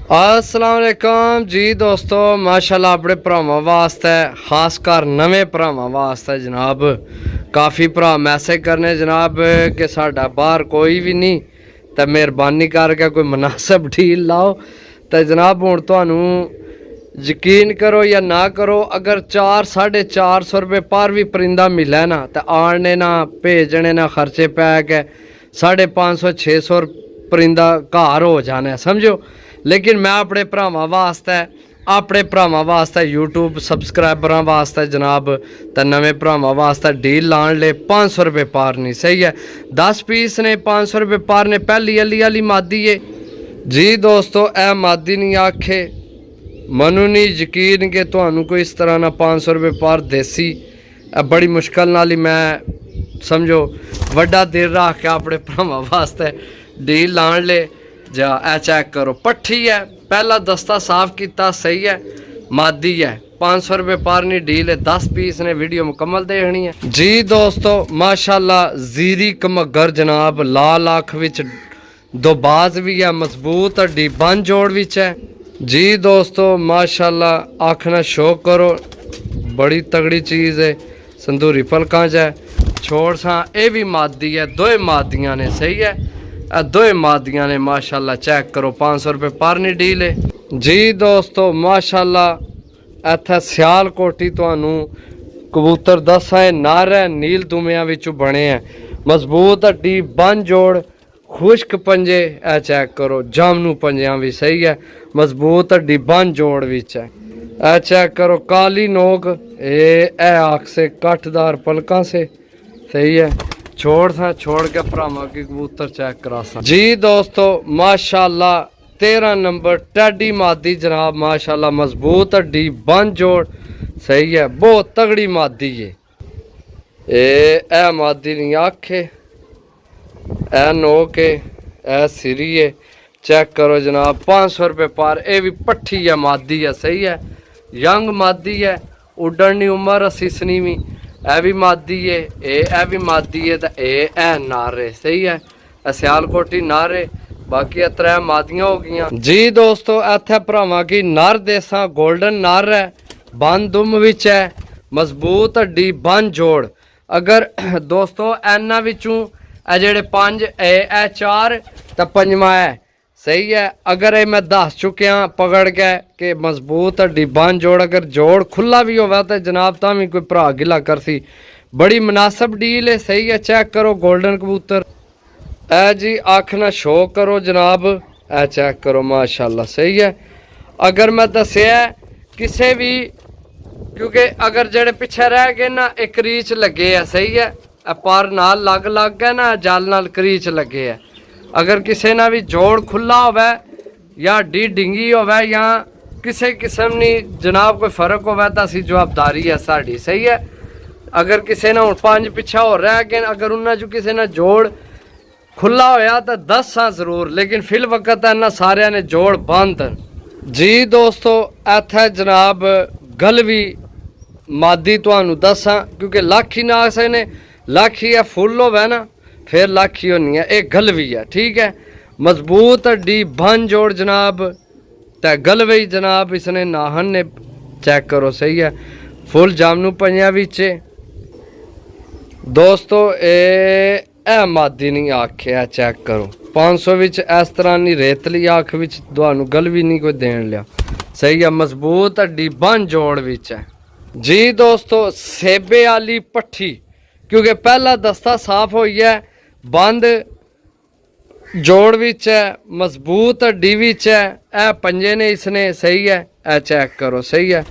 अस्सलाम वालेकुम जी दोस्तों, माशाल्लाह अपने भरावां वास्ते खास कर नवे भरावां वास्ते जनाब काफ़ी भरा मैसेज करने जनाब कि साडा बाहर कोई भी नहीं तो मेहरबानी करके कोई मुनासिब डील लाओ। तो जनाब हुण तुहानू यकीन करो या ना करो, अगर 400-450 रुपये पर भी परिंदा मिले ना तो आने ना भेजने ना खर्चे पै के 550-600 परिंदा घर हो जाना समझो। लेकिन मैं अपने भरावां वास्ते यूट्यूब सबसक्राइबरां वास्ते जनाब तो नवे भरावां वास्ते डील लान ले 500 रुपये पार नहीं सही है। 10 पीस ने 500 रुपये पार ने। पहली अली वाली मादी है जी दोस्तों, ए मादी नहीं आखे मनु नहीं यकीन कि तुहानू कोई इस तरह ना 500 रुपये पार देसी बड़ी मुश्किल नाल ही मैं समझो वड्डा दिल रख के अपने भरावां वास्ते डील लान ले। जा ए चेक करो, पट्ठी है, पहला दस्ता साफ किया सही है, मादी है, 500 रुपये पार नहीं डील है। 10 पीस ने, वीडियो मुकम्मल देखनी है जी दोस्तों। माशाल्लाह जीरी कमगर जनाब लाल अख विच दोबाज भी है, मजबूत हड्डी बन जोड़ विच है जी दोस्तों। माशाल्लाह अख ना शो करो, बड़ी तगड़ी चीज़ है, संदूरी पलकां च है। छोड़ सा ये भी मादी है, दो मादियां ने सही है, दो मादियां ने माशाल्लाह चेक करो। 500 रुपये पर नहीं डील है जी दोस्तों। माशाल्लाह इत्थे सियालकोटी तुहानू कबूतर दसा है नर है, नील दुमियां विचों बने हैं, मजबूत हड्डी बन जोड़ खुश्क पंजे ए चेक करो, जामनू पंजियां भी सही है, मजबूत हड्डी बन जोड़ विच है। ए चेक करो काली नोक ए आँख से कटदार पलकों से सही है। छोड़ के भरावां की कबूतर चेक करा सा जी दोस्तों। माशाल्लाह 13 नंबर टैडी मादी जनाब, माशाल्लाह मजबूत हड्डी बन जोड़ सही है, बहुत तगड़ी मादी है। ए मादी नहीं आखे ए नोके ए सिरी है, चेक करो जनाब। 500 रुपये पार। ये भी पट्ठी है, मादी है सही है, यंग मादी है, उड़नी उम्र असीसनी भी। ए भी मादी है, ए भी मादी है, तो ए नारे सही है, सियालकोटी नारे। बाकी 3 मादियां हो गई जी दोस्तों। इत्थे भरावां की नर देसा गोल्डन नर है, बन दुम विच है, मजबूत हड्डी बन जोड़। अगर दोस्तों इन्हां विचों ए जेड़े 5 ए 4 तो 5वां है सही है। अगर ये मैं दस चुकिया पकड़ के कि मजबूत हड्डी बन जोड़, अगर जोड़ खुला भी होगा तो जनाब तां कोई भरा गिला करसी, बड़ी मुनासिब डील है सही है। चेक करो गोल्डन कबूतर ए जी, अख ना शो करो जनाब, ए चेक करो माशाल्लाह सही है। अगर मैं दसिया किसे भी, क्योंकि अगर जेड़े पिछे रह गए ना एक रीच लगे है सही है, पर नाल लग गए ना जल नाल करीच लगे है। अगर किसी ना भी जोड़ खुला होवे या डी डिंगी होवे या किसी किस्म नी जनाब कोई फर्क होवे तो असी जवाबदारी है साड़ी सही है। अगर किसी ने 5 पिछा हो रह गए, अगर उन्होंने जो किसी ने जोड़ खुला होया तो 10 जरूर, लेकिन फिल वक्त इन्होंने सारे ने जोड़ बंद जी दोस्तों। इत्थे जनाब गलवी मादी तुहानू दसा, क्योंकि लाखी ना सकने, लाखी है फुल होवे ना फिर लाखी होनी है, एक गलवी है ठीक है, मजबूत हड्डी बन जोड़ जनाब। ते गलवी जनाब इसने नाहन ने चेक करो सही है, फुल जामनू पंजियां विचे दोस्तों। ए मादी नहीं आखे चेक करो, 500 विच इस तरह नहीं रेतली आँख विच तुहानू गलवी नहीं कोई देन लिया सही है, मजबूत हड्डी बन जोड़ विच है जी दोस्तों। सेबे वाली पट्ठी, क्योंकि पहला दस्ता साफ हो है, बंद जोड़ विच है, मजबूत हड्डी विच है, ए पंजे ने इसने सही है। ए चेक करो सही है,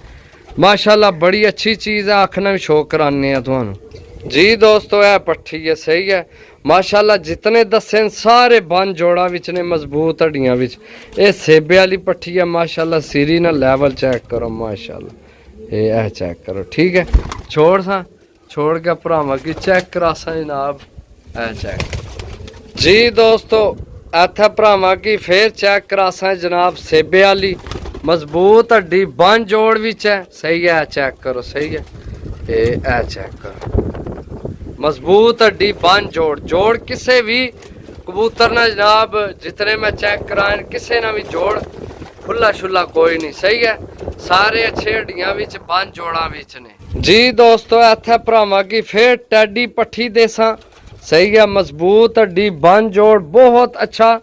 माशाल्लाह बड़ी अच्छी चीज़ है, आखना भी शो कराने तुहानू जी दोस्तों। ए पट्ठी है सही है, माशाल्लाह जितने दसे सारे बन जोड़ा विच ने, मजबूत हड्डियां विच। ये सेबे वाली पट्ठी है माशाल्लाह, सिरी ना लेवल चेक करो माशाल्लाह, ये चेक करो ठीक है। छोड़ के भरावां की चेक करा सा जनाब, ए चेक जी दोस्तों। इत्थे भरावां की फिर चेक करा सा जनाब, सेबे वाली मजबूत हड्डी बन जोड़ विच है सही है, चेक करो सही है। ए चेक करो मजबूत हड्डी बन जोड़। जोड़ किसे भी कबूतर ना जनाब जितने मैं चेक कराए किसे ना भी जोड़ ਖੁੱਲਾ ਛੁੱਲਾ ਕੋਈ ਨਹੀਂ। ਸਹੀ ਹੈ, ਸਾਰੇ ਅੱਛੇ ਹੱਡੀਆਂ ਵਿੱਚ ਬੰਨ ਜੋੜਾਂ ਵਿੱਚ ਨੇ ਜੀ ਦੋਸਤੋ। ਇੱਥੇ ਭਰਾਵਾਂ ਕੀ ਫੇਰ ਟੈਡੀ ਪੱਠੀ ਦੇਸਾਂ। ਸਹੀ ਹੈ, ਮਜ਼ਬੂਤ ਹੱਡੀ ਬੰਨ ਜੋੜ ਬਹੁਤ ਅੱਛਾ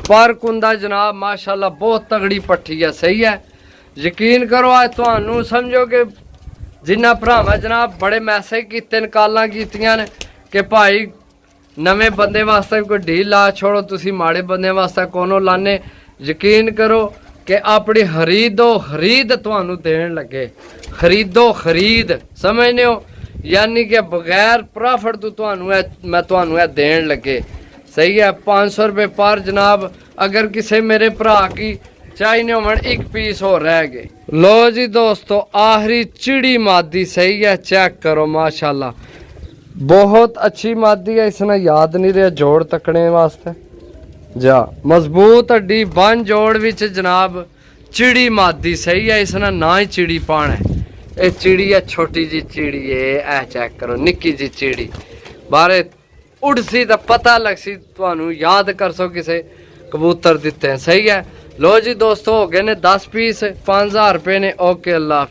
ਫਰਕ ਹੁੰਦਾ ਜਨਾਬ, माशाल्लाह बहुत तगड़ी पट्ठी है। सही है, यकीन करो आज तुहानू समझो कि जिन्ना भरावां जनाब बड़े मैसेज कीते कालां कीतियां ने कि भाई नवे बंदे वास्ते कोई ढील ला छोड़ो, तुसी माड़े बंदे वास्ते कोनो लाने। यकीन करो कि अपनी खरीद तुहानू देन लगे, खरीदो खरीद, समझने हो, यानी कि बगैर प्रॉफिट तो तुहानू मैं तुहानू देन लगे। सही है, 500 रुपये पर जनाब। अगर किसी मेरे भरा की चाहिए हो एक पीस हो रह गए। लो जी दोस्तों, आखिरी चिड़ी मादी। सही है, चेक करो माशाल्लाह बहुत अच्छी मादी है। इसने याद नहीं रहा जोड़ तकने वास्ते जा, मजबूत हड्डी बन जोड़ विच जनाब चिड़ी मादी। सही है, इसने ना ही चिड़ी पाना है। ये चिड़ी है, छोटी जी चिड़ी है, ऐ चेक करो निक्की जी चिड़ी बारे उड़सी तो पता लगसी, तुहानू याद कर सो किसे कबूतर दिते हैं। सही है, लो जी दोस्तों हो गए ने 10 पीस 5000 रुपये ने। ओके, अल्लाह।